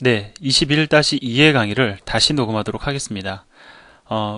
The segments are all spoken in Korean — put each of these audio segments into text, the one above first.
네, 21-2의 강의를 다시 녹음하도록 하겠습니다.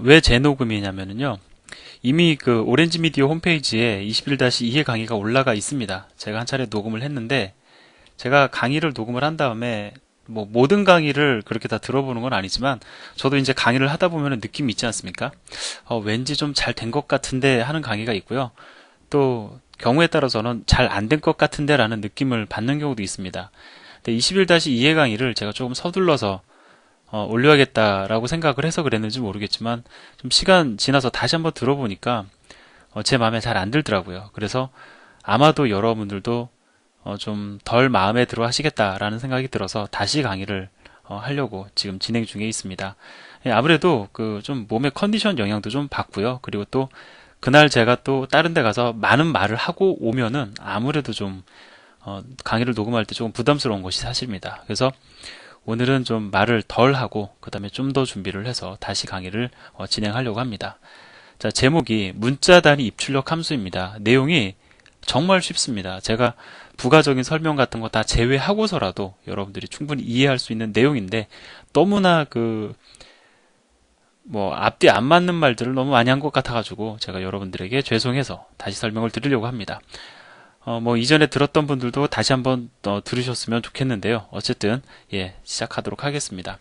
왜 재녹음이냐면요. 이미 그 오렌지 미디어 홈페이지에 21-2의 강의가 올라가 있습니다. 제가 한 차례 녹음을 했는데, 제가 강의를 녹음을 한 다음에, 뭐, 모든 강의를 그렇게 다 들어보는 건 아니지만, 저도 이제 강의를 하다 보면 느낌이 있지 않습니까? 왠지 좀 잘 된 것 같은데 하는 강의가 있고요. 또, 경우에 따라서는 잘 안 된 것 같은데 라는 느낌을 받는 경우도 있습니다. 근데 21-2의 강의를 제가 조금 서둘러서 올려야겠다라고 생각을 해서 그랬는지 모르겠지만 좀 시간 지나서 다시 한번 들어보니까 제 마음에 잘 안 들더라고요. 그래서 아마도 여러분들도 좀 덜 마음에 들어 하시겠다라는 생각이 들어서 다시 강의를 하려고 지금 진행 중에 있습니다. 예, 아무래도 그 좀 몸의 컨디션 영향도 좀 받고요. 그리고 또 그날 제가 또 다른 데 가서 많은 말을 하고 오면은 아무래도 좀 강의를 녹음할 때 조금 부담스러운 것이 사실입니다. 그래서 오늘은 좀 말을 덜 하고 그 다음에 좀 더 준비를 해서 다시 강의를 진행하려고 합니다. 자, 제목이 문자 단위 입출력 함수입니다. 내용이 정말 쉽습니다. 제가 부가적인 설명 같은 거 다 제외하고서라도 여러분들이 충분히 이해할 수 있는 내용인데 너무나 앞뒤 안 맞는 말들을 너무 많이 한 것 같아가지고 제가 여러분들에게 죄송해서 다시 설명을 드리려고 합니다. 이전에 들었던 분들도 다시 한번 들으셨으면 좋겠는데요. 어쨌든, 예, 시작하도록 하겠습니다.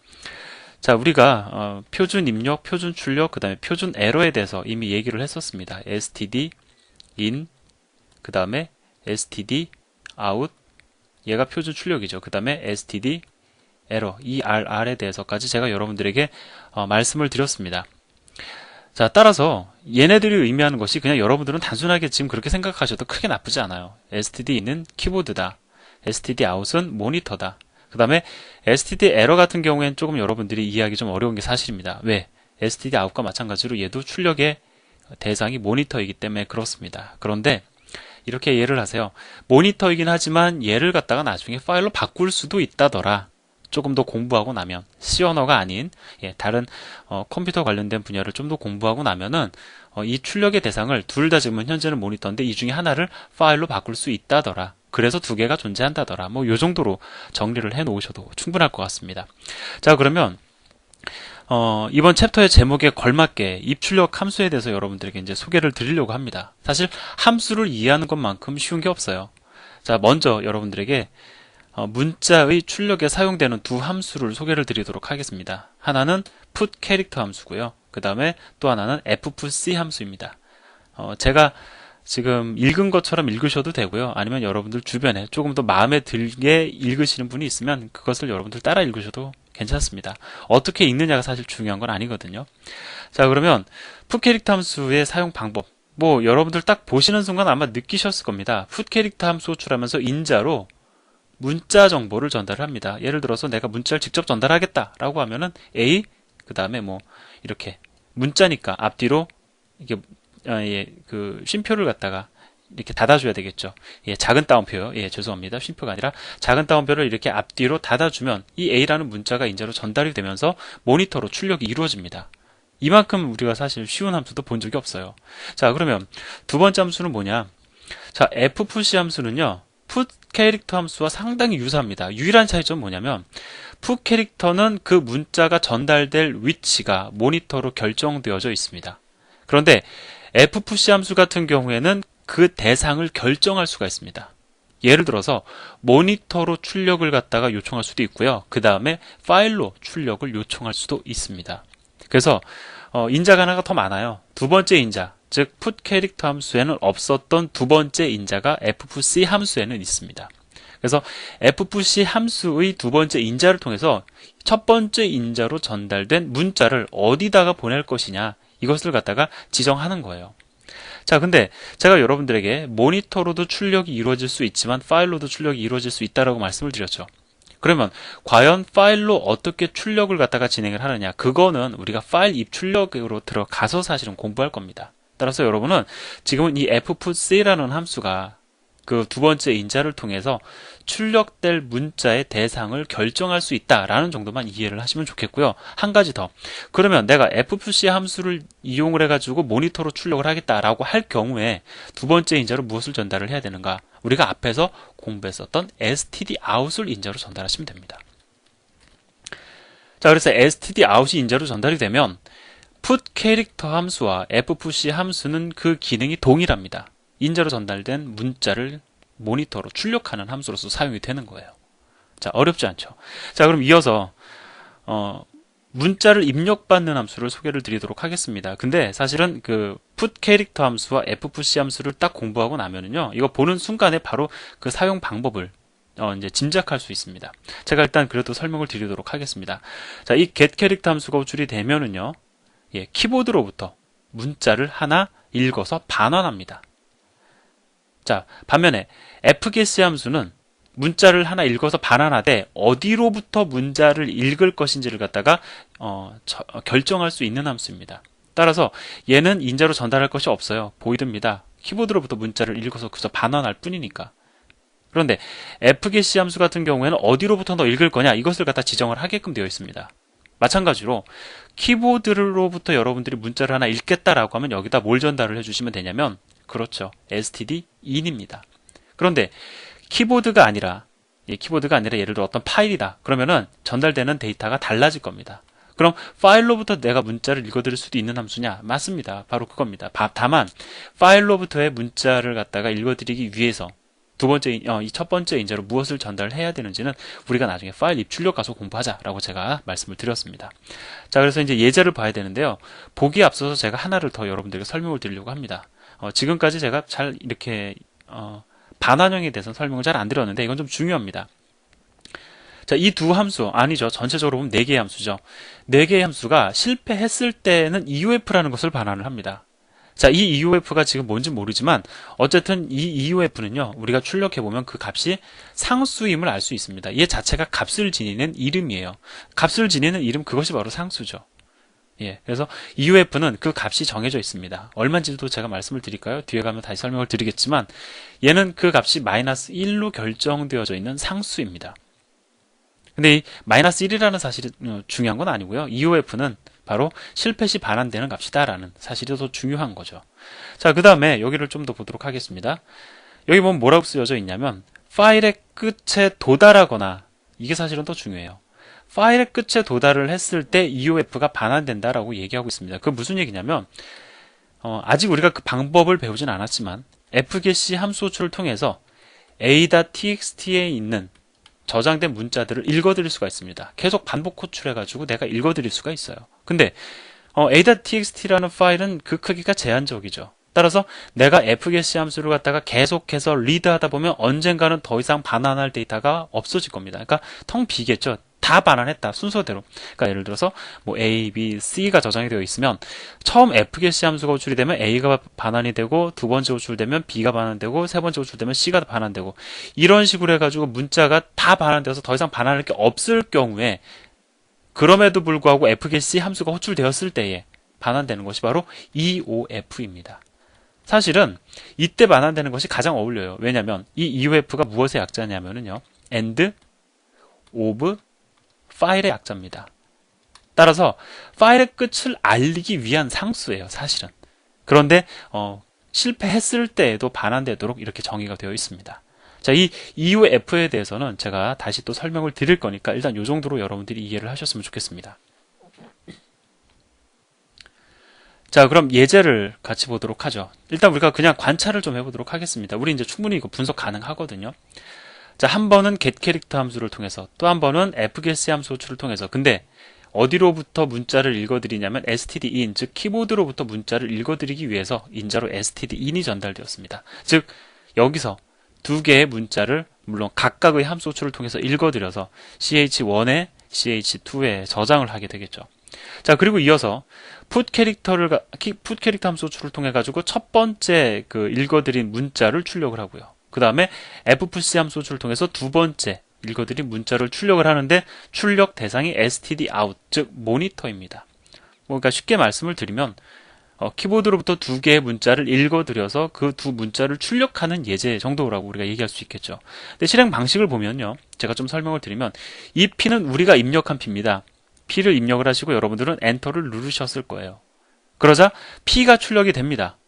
자, 우리가, 표준 입력, 표준 출력, 그 다음에 표준 에러에 대해서 이미 얘기를 했었습니다. std, in, 그 다음에 std, out, 얘가 표준 출력이죠. 그 다음에 std, error, err에 대해서까지 제가 여러분들에게 말씀을 드렸습니다. 자, 따라서 얘네들이 의미하는 것이 그냥 여러분들은 단순하게 지금 그렇게 생각하셔도 크게 나쁘지 않아요. std는 키보드다. stdout은 모니터다. 그 다음에 std 에러 같은 경우에는 조금 여러분들이 이해하기 좀 어려운 게 사실입니다. 왜? stdout과 마찬가지로 얘도 출력의 대상이 모니터이기 때문에 그렇습니다. 그런데 이렇게 이해를 하세요. 모니터이긴 하지만 얘를 갖다가 나중에 파일로 바꿀 수도 있다더라. 조금 더 공부하고 나면 C 언어가 아닌 다른 컴퓨터 관련된 분야를 좀 더 공부하고 나면은 이 출력의 대상을 둘 다 지금은 현재는 모니터인데 이 중에 하나를 파일로 바꿀 수 있다더라. 그래서 두 개가 존재한다더라. 요 정도로 정리를 해 놓으셔도 충분할 것 같습니다. 자, 그러면 이번 챕터의 제목에 걸맞게 입출력 함수에 대해서 여러분들에게 이제 소개를 드리려고 합니다. 사실 함수를 이해하는 것만큼 쉬운 게 없어요. 자, 먼저 여러분들에게 문자의 출력에 사용되는 두 함수를 소개를 드리도록 하겠습니다. 하나는 put 캐릭터 함수고요. 그 다음에 또 하나는 ffc 함수입니다. 제가 지금 읽은 것처럼 읽으셔도 되고요. 아니면 여러분들 주변에 조금 더 마음에 들게 읽으시는 분이 있으면 그것을 여러분들 따라 읽으셔도 괜찮습니다. 어떻게 읽느냐가 사실 중요한 건 아니거든요. 자, 그러면 put 캐릭터 함수의 사용 방법. 여러분들 딱 보시는 순간 아마 느끼셨을 겁니다. put 캐릭터 함수 호출하면서 인자로 문자 정보를 전달을 합니다. 예를 들어서 내가 문자를 직접 전달하겠다라고 하면은 A, 그 다음에 이렇게 문자니까 앞뒤로 이게 쉼표를 갖다가 이렇게 닫아줘야 되겠죠. 예, 작은 따옴표요. 예, 죄송합니다. 쉼표가 아니라 작은 따옴표를 이렇게 앞뒤로 닫아주면 이 A라는 문자가 인자로 전달이 되면서 모니터로 출력이 이루어집니다. 이만큼 우리가 사실 쉬운 함수도 본 적이 없어요. 자, 그러면 두 번째 함수는 뭐냐? 자, ffc 함수는요. put 캐릭터 함수와 상당히 유사합니다. 유일한 차이점은 뭐냐면 put 캐릭터는 그 문자가 전달될 위치가 모니터로 결정되어져 있습니다. 그런데 ffc 함수 같은 경우에는 그 대상을 결정할 수가 있습니다. 예를 들어서 모니터로 출력을 갖다가 요청할 수도 있고요. 그 다음에 파일로 출력을 요청할 수도 있습니다. 그래서 인자가 하나가 더 많아요. 두 번째 인자, 즉 put 캐릭터 함수에는 없었던 두 번째 인자가 ffc 함수에는 있습니다. 그래서 ffc 함수의 두 번째 인자를 통해서 첫 번째 인자로 전달된 문자를 어디다가 보낼 것이냐, 이것을 갖다가 지정하는 거예요. 자, 근데 제가 여러분들에게 모니터로도 출력이 이루어질 수 있지만 파일로도 출력이 이루어질 수 있다라고 말씀을 드렸죠. 그러면 과연 파일로 어떻게 출력을 갖다가 진행을 하느냐, 그거는 우리가 파일 입출력으로 들어가서 사실은 공부할 겁니다. 따라서 여러분은 지금은 이 ffc라는 함수가 그 두 번째 인자를 통해서 출력될 문자의 대상을 결정할 수 있다라는 정도만 이해를 하시면 좋겠고요. 한 가지 더. 그러면 내가 ffc 함수를 이용을 해가지고 모니터로 출력을 하겠다라고 할 경우에 두 번째 인자로 무엇을 전달을 해야 되는가? 우리가 앞에서 공부했었던 stdout을 인자로 전달하시면 됩니다. 자, 그래서 std out이 인자로 전달이 되면 put 캐릭터 함수와 fpush 함수는 그 기능이 동일합니다. 인자로 전달된 문자를 모니터로 출력하는 함수로서 사용이 되는 거예요. 자, 어렵지 않죠. 자, 그럼 이어서 문자를 입력받는 함수를 소개를 드리도록 하겠습니다. 근데 사실은 그 put 캐릭터 함수와 fpush 함수를 딱 공부하고 나면은요, 이거 보는 순간에 바로 그 사용 방법을 이제 짐작할 수 있습니다. 제가 일단 그래도 설명을 드리도록 하겠습니다. 자, 이 get 캐릭터 함수가 호출이 되면은요, 예, 키보드로부터 문자를 하나 읽어서 반환합니다. 자, 반면에 fget 함수는 문자를 하나 읽어서 반환하되 어디로부터 문자를 읽을 것인지를 갖다가 결정할 수 있는 함수입니다. 따라서 얘는 인자로 전달할 것이 없어요. 보이드입니다. 키보드로부터 문자를 읽어서 그저 반환할 뿐이니까. 그런데 fget 함수 같은 경우에는 어디로부터 너 읽을 거냐, 이것을 갖다 지정을 하게끔 되어 있습니다. 마찬가지로 키보드로부터 여러분들이 문자를 하나 읽겠다라고 하면 여기다 뭘 전달을 해주시면 되냐면, 그렇죠, stdin입니다. 그런데 키보드가 아니라 예를 들어 어떤 파일이다 그러면은 전달되는 데이터가 달라질 겁니다. 그럼 파일로부터 내가 문자를 읽어드릴 수도 있는 함수냐? 맞습니다. 바로 그겁니다. 다만 파일로부터의 문자를 갖다가 읽어드리기 위해서 이 첫 번째 인자로 무엇을 전달해야 되는지는 우리가 나중에 파일 입출력 가서 공부하자라고 제가 말씀을 드렸습니다. 자, 그래서 이제 예제를 봐야 되는데요. 보기에 앞서서 제가 하나를 더 여러분들에게 설명을 드리려고 합니다. 지금까지 제가 잘 이렇게 반환형에 대해서는 설명을 잘 안 드렸는데 이건 좀 중요합니다. 자, 이 두 함수, 아니죠, 전체적으로 보면 4개의 함수죠. 4개의 함수가 실패했을 때는 EOF라는 것을 반환을 합니다. 자, 이 EOF가 지금 뭔지 모르지만 어쨌든 이 EOF는요, 우리가 출력해보면 그 값이 상수임을 알 수 있습니다. 얘 자체가 값을 지니는 이름이에요. 값을 지니는 이름, 그것이 바로 상수죠. 예, 그래서 EOF는 그 값이 정해져 있습니다. 얼마인지도 제가 말씀을 드릴까요? 뒤에 가면 다시 설명을 드리겠지만 얘는 그 값이 마이너스 1로 결정되어져 있는 상수입니다. 근데 이 마이너스 1이라는 사실이 중요한 건 아니고요. EOF는 바로 실패 시 반환되는 값이다라는 사실이 더 중요한 거죠. 자, 그 다음에 여기를 좀 더 보도록 하겠습니다. 여기 보면 뭐라고 쓰여져 있냐면 파일의 끝에 도달하거나, 이게 사실은 더 중요해요. 파일의 끝에 도달을 했을 때 EOF가 반환된다라고 얘기하고 있습니다. 그건 무슨 얘기냐면 아직 우리가 그 방법을 배우진 않았지만 fget 함수 호출을 통해서 a.txt에 있는 저장된 문자들을 읽어드릴 수가 있습니다. 계속 반복 호출해가지고 내가 읽어드릴 수가 있어요. 근데 a.txt라는 파일은 그 크기가 제한적이죠. 따라서 내가 fget 함수를 갖다가 계속해서 리드하다 보면 언젠가는 더 이상 반환할 데이터가 없어질 겁니다. 그러니까 텅 비겠죠. 다 반환했다, 순서대로. 그러니까 예를 들어서 뭐 A, B, C가 저장이 되어 있으면 처음 fget 함수가 호출이 되면 A가 반환이 되고, 두 번째 호출되면 B가 반환되고, 세 번째 호출되면 C가 반환되고, 이런 식으로 해가지고 문자가 다 반환되어서 더 이상 반환할 게 없을 경우에, 그럼에도 불구하고 fget 함수가 호출되었을 때에 반환되는 것이 바로 EOF입니다. 사실은 이때 반환되는 것이 가장 어울려요. 왜냐하면 이 EOF가 무엇의 약자냐면요, end, of, 파일의 약자입니다. 따라서 파일의 끝을 알리기 위한 상수예요, 사실은. 그런데 실패했을 때에도 반환되도록 이렇게 정의가 되어 있습니다. 자, 이 EOF에 대해서는 제가 다시 또 설명을 드릴 거니까 일단 이 정도로 여러분들이 이해를 하셨으면 좋겠습니다. 자, 그럼 예제를 같이 보도록 하죠. 일단 우리가 그냥 관찰을 좀 해보도록 하겠습니다. 우리 이제 충분히 이거 분석 가능하거든요. 자, 한 번은 get 캐릭터 함수를 통해서, 또 한 번은 fget 함수 호출을 통해서. 근데 어디로부터 문자를 읽어드리냐면 stdin, 즉 키보드로부터 문자를 읽어드리기 위해서 인자로 stdin이 전달되었습니다. 즉 여기서 두 개의 문자를 물론 각각의 함수 호출을 통해서 읽어드려서 ch1에 ch2에 저장을 하게 되겠죠. 자, 그리고 이어서 put 캐릭터 함수 호출을 통해 가지고 첫 번째 그 읽어드린 문자를 출력을 하고요. 그 다음에 fpush 함수 호출을 통해서 두 번째 읽어드린 문자를 출력을 하는데 출력 대상이 stdout, 즉 모니터입니다. 그러니까 쉽게 말씀을 드리면 키보드로부터 두 개의 문자를 읽어드려서 그 두 문자를 출력하는 예제 정도라고 우리가 얘기할 수 있겠죠. 근데 실행 방식을 보면요, 제가 좀 설명을 드리면 이 P는 우리가 입력한 P입니다. P를 입력을 하시고 여러분들은 엔터를 누르셨을 거예요. 그러자 P가 출력이 됩니다.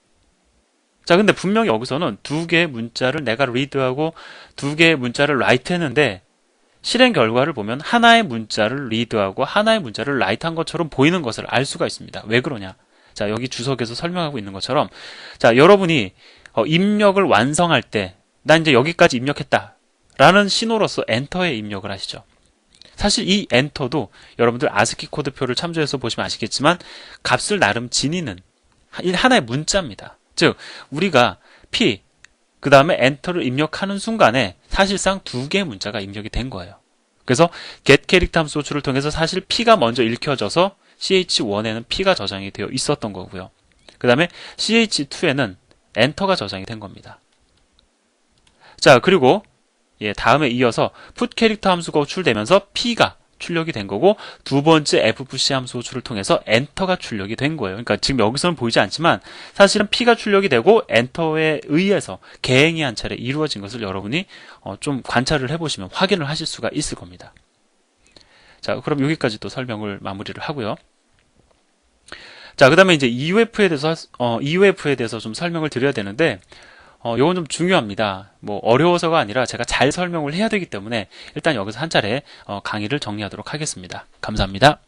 자, 근데 분명히 여기서는 두 개의 문자를 내가 리드하고 두 개의 문자를 라이트 했는데 실행 결과를 보면 하나의 문자를 리드하고 하나의 문자를 라이트한 것처럼 보이는 것을 알 수가 있습니다. 왜 그러냐? 자, 여기 주석에서 설명하고 있는 것처럼, 자, 여러분이 입력을 완성할 때, 난 이제 여기까지 입력했다 라는 신호로서 엔터에 입력을 하시죠. 사실 이 엔터도 여러분들 아스키 코드표를 참조해서 보시면 아시겠지만 값을 나름 지니는 하나의 문자입니다. 즉 우리가 P 그 다음에 엔터를 입력하는 순간에 사실상 두 개의 문자가 입력이 된 거예요. 그래서 getCharacter 함수 호출을 통해서 사실 P가 먼저 읽혀져서 ch1에는 P가 저장이 되어 있었던 거고요. 그 다음에 ch2에는 엔터가 저장이 된 겁니다. 자, 그리고 다음에 이어서 putCharacter 함수가 호출되면서 P가 출력이 된 거고, 두 번째 fpush 함수 호출을 통해서 엔터가 출력이 된 거예요. 그러니까 지금 여기서는 보이지 않지만 사실은 P가 출력이 되고 엔터에 의해서 개행이 한 차례 이루어진 것을 여러분이 좀 관찰을 해보시면 확인을 하실 수가 있을 겁니다. 자, 그럼 여기까지 또 설명을 마무리를 하고요. 자, 그 다음에 이제 EUF에 대해서 좀 설명을 드려야 되는데, 요건 좀 중요합니다. 뭐 어려워서가 아니라 제가 잘 설명을 해야 되기 때문에 일단 여기서 한 차례 강의를 정리하도록 하겠습니다. 감사합니다.